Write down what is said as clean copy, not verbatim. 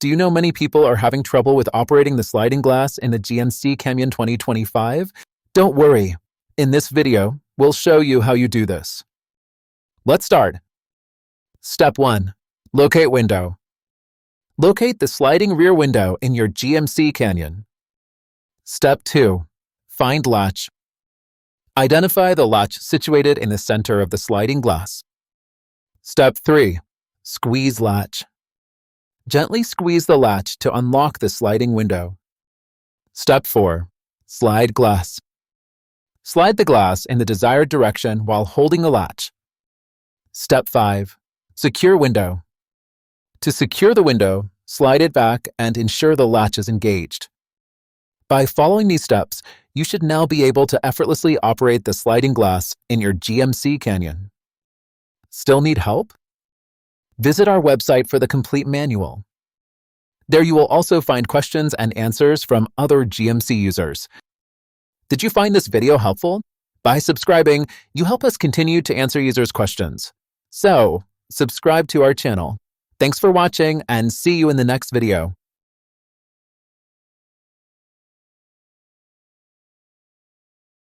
Do you know many people are having trouble with operating the sliding glass in the GMC Canyon 2025? Don't worry. In this video, we'll show you how you do this. Let's start. Step 1. Locate window. Locate the sliding rear window in your GMC Canyon. Step 2. Find latch. Identify the latch situated in the center of the sliding glass. Step 3. Squeeze latch. Gently squeeze the latch to unlock the sliding window. Step 4. Slide glass. Slide the glass in the desired direction while holding the latch. Step 5. Secure window. To secure the window, slide it back and ensure the latch is engaged. By following these steps, you should now be able to effortlessly operate the sliding glass in your GMC Canyon. Still need help? Visit our website for the complete manual. There you will also find questions and answers from other GMC users. Did you find this video helpful? By subscribing, you help us continue to answer users' questions. So, subscribe to our channel. Thanks for watching and see you in the next video.